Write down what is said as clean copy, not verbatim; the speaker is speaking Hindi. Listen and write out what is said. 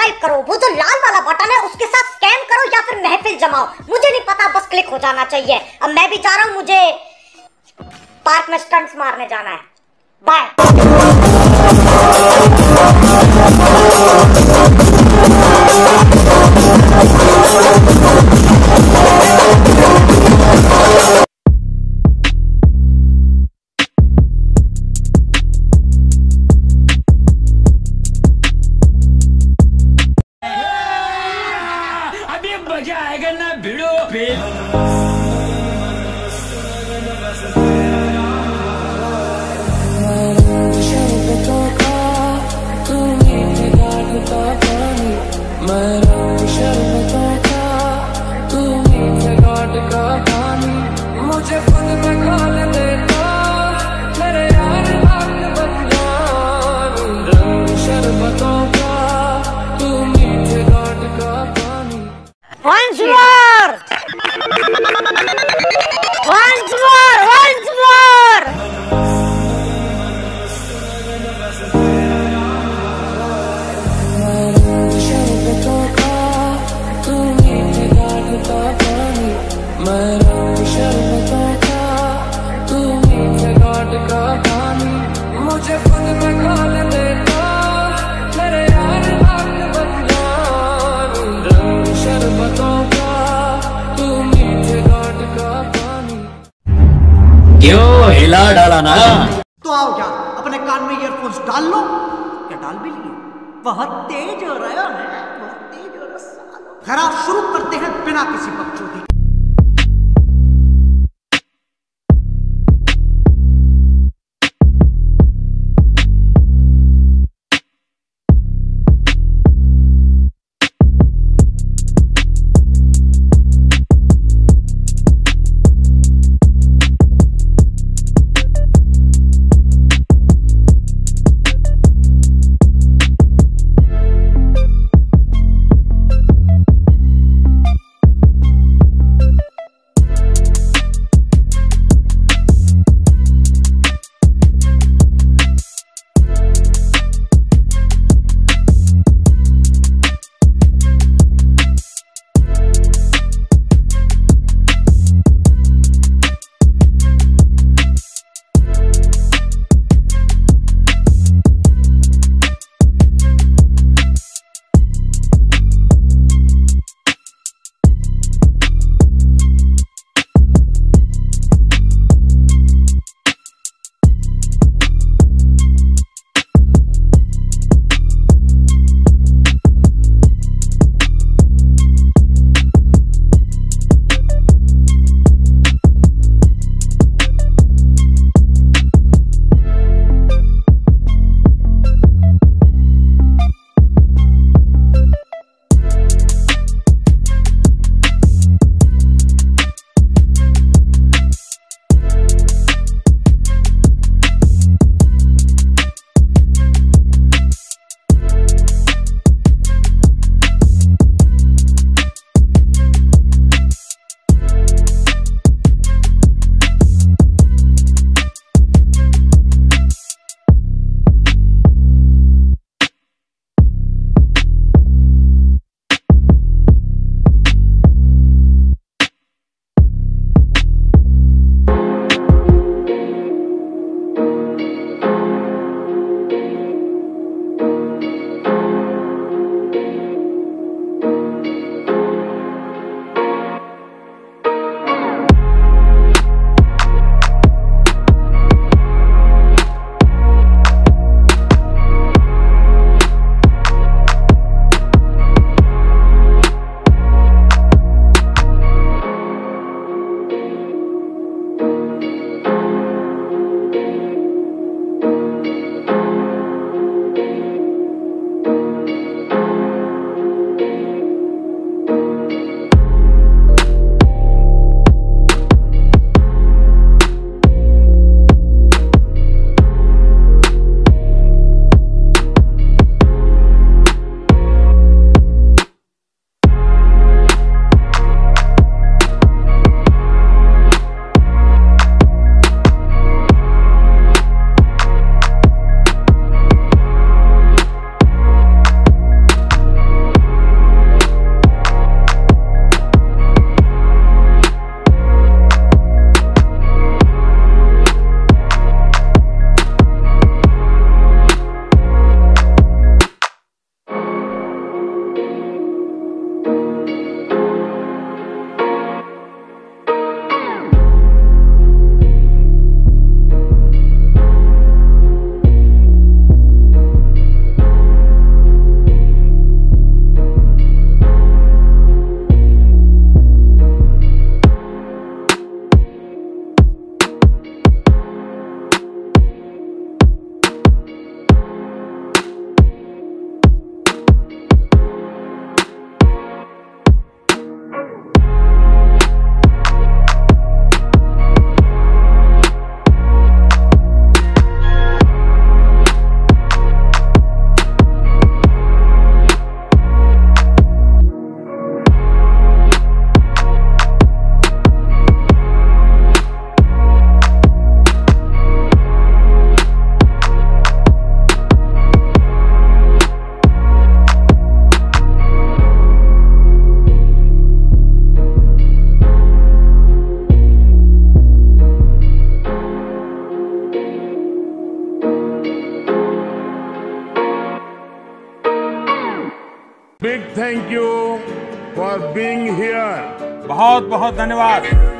सब्सक्राइब करो, वो जो लाल वाला बटन है उसके साथ स्कैम करो या फिर महफिल जमाओ, मुझे नहीं पता, बस क्लिक हो जाना चाहिए। अब मैं भी जा रहा हूँ, मुझे पार्क में स्टंट्स मारने जाना है। बाय। अभी मजा आएगा ना भिड़ो पे। मुझे खुद में खोल देता मेरे यार बात बन जानी, रंग शरबतों का तू मीठे घाट का पानी। Once more! Once more! Once more! शरबतों का तू मीठे घाट का पानी, मैं रंग शरबतों का तू मीठे घाट का पानी। मुझे खुद में खोल देता मेरे यार बात बन जानी, रंग शरबतों का तू मीठे घाट का पानी। क्यों हिला डाला ना? तो आओ यार, अपने कान में ईयरफोन्स डाल लो। क्या डाल भी लिए? बहुत तेज हो रहा है, बहुत तेज हो रहा है। खैर, आप शुरू करते हैं बिना किसी बकचोदी। Big thank you for being here. बहुत बहुत धन्यवाद।